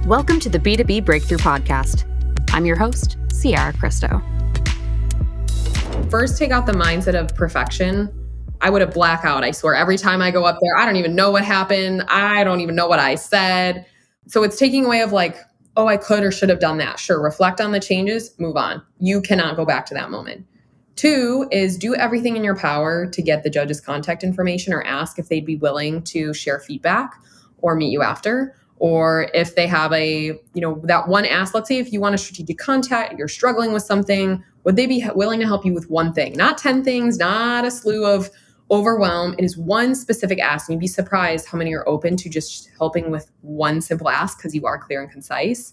Welcome to the B2B Breakthrough Podcast. I'm your host, Sierra Cristo. First, take out the mindset of perfection. I would have black out, I swear. Every time I go up there, I don't even know what happened. I don't even know what I said. So it's taking away of like, oh, I could or should have done that. Sure, reflect on the changes, move on. You cannot go back to that moment. 2 is do everything in your power to get the judge's contact information or ask if they'd be willing to share feedback or meet you after. Or if they have that one ask, let's say if you want a strategic contact, you're struggling with something, would they be willing to help you with one thing? Not 10 things, not a slew of overwhelm. It is one specific ask. And you'd be surprised how many are open to just helping with one simple ask because you are clear and concise.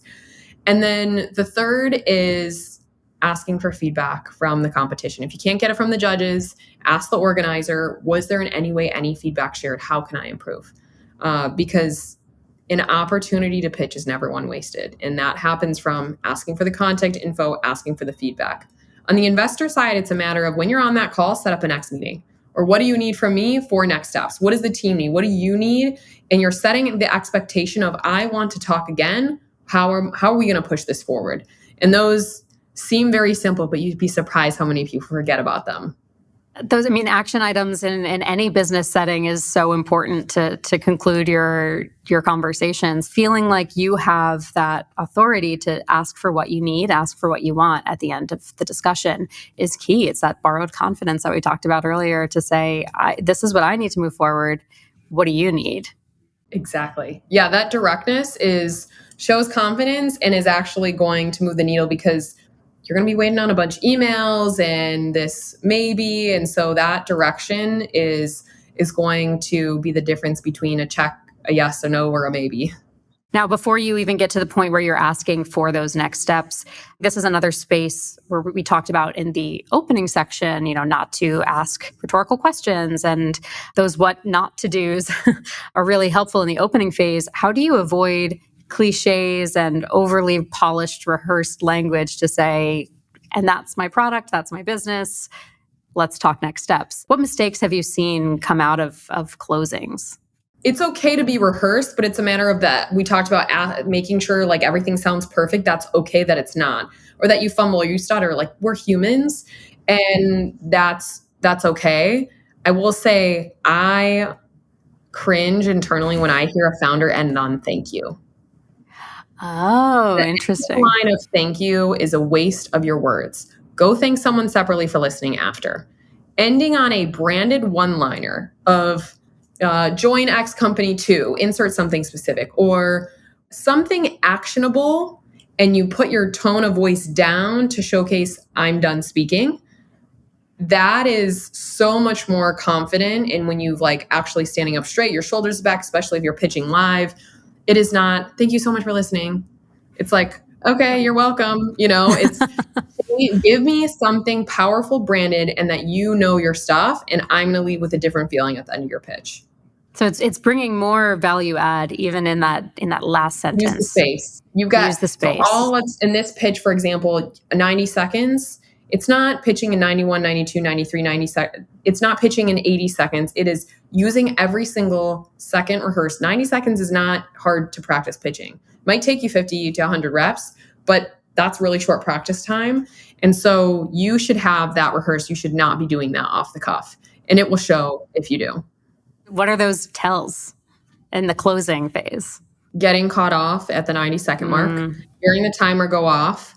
And then the third is asking for feedback from the competition. If you can't get it from the judges, ask the organizer, was there in any way any feedback shared? How can I improve? Because an opportunity to pitch is never one wasted. And that happens from asking for the contact info, asking for the feedback. On the investor side, it's a matter of when you're on that call, set up a next meeting. Or what do you need from me for next steps? What does the team need? What do you need? And you're setting the expectation of, I want to talk again. How are we going to push this forward? And those seem very simple, but you'd be surprised how many people forget about them. Those, action items in any business setting is so important to conclude your conversations. Feeling like you have that authority to ask for what you need, ask for what you want at the end of the discussion is key. It's that borrowed confidence that we talked about earlier to say, this is what I need to move forward. What do you need? Exactly. Yeah, that directness shows confidence and is actually going to move the needle because you're going to be waiting on a bunch of emails and this maybe. And so that direction is going to be the difference between a check, a yes, a no, or a maybe. Now, before you even get to the point where you're asking for those next steps, this is another space where we talked about in the opening section, not to ask rhetorical questions, and those what not to do's are really helpful in the opening phase. How do you avoid cliches and overly polished, rehearsed language to say, and that's my product, that's my business, let's talk next steps? What mistakes have you seen come out of closings? It's okay to be rehearsed, but it's a matter of that. We talked about making sure like everything sounds perfect. That's okay that it's not, or that you fumble or you stutter. Like we're humans, and that's okay. I will say I cringe internally when I hear a founder end on thank you. Oh, interesting. The line of thank you is a waste of your words. Go thank someone separately for listening after. Ending on a branded one-liner of join X company to insert something specific or something actionable, and you put your tone of voice down to showcase I'm done speaking. That is so much more confident. And when you've actually standing up straight, your shoulders back, especially if you're pitching live, it is not, thank you so much for listening. It's like, okay, you're welcome. It's give me something powerful branded and that your stuff, and I'm going to leave with a different feeling at the end of your pitch. So it's bringing more value add even in that last sentence. Use the space. You've got use the space. So in this pitch, for example, 90 seconds. It's not pitching in 91, 92, 93, 90 seconds. It's not pitching in 80 seconds. It is using every single second rehearsed. 90 seconds is not hard to practice pitching. It might take you 50 to 100 reps, but that's really short practice time. And so you should have that rehearsed. You should not be doing that off the cuff. And it will show if you do. What are those tells in the closing phase? Getting caught off at the 90-second mark, hearing the timer go off,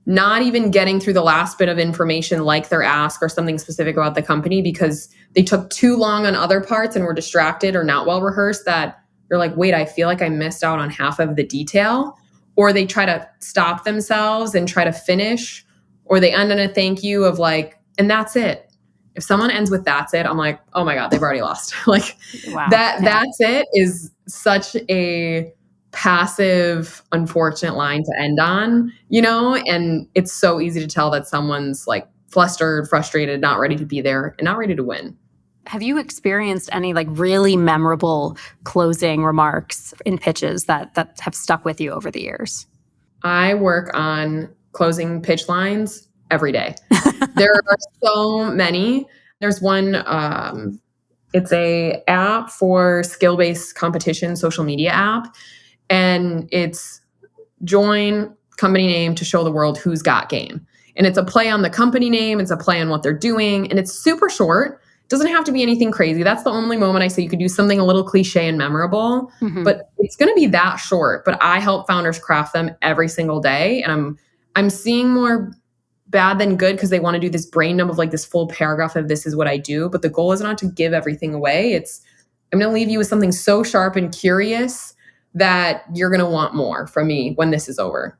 not even getting through the last bit of information like their ask or something specific about the company because they took too long on other parts and were distracted or not well rehearsed that you're like, wait, I feel like I missed out on half of the detail. Or they try to stop themselves and try to finish, or they end on a thank you of and that's it. If someone ends with that's it, I'm like, oh my God, they've already lost. Wow. That's it is such a passive, unfortunate line to end on, and it's so easy to tell that someone's flustered, frustrated, not ready to be there and not ready to win. Have you experienced any really memorable closing remarks in pitches that have stuck with you over the years? I work on closing pitch lines every day. There are so many. There's one, it's a app for skill-based competition, social media app. And it's join company name to show the world who's got game. And it's a play on the company name. It's a play on what they're doing. And it's super short. Doesn't have to be anything crazy. That's the only moment I say you could do something a little cliche and memorable, but it's going to be that short. But I help founders craft them every single day. And I'm seeing more bad than good because they want to do this brain dump of like this full paragraph of this is what I do. But the goal is not to give everything away. I'm going to leave you with something so sharp and curious that you're going to want more from me when this is over.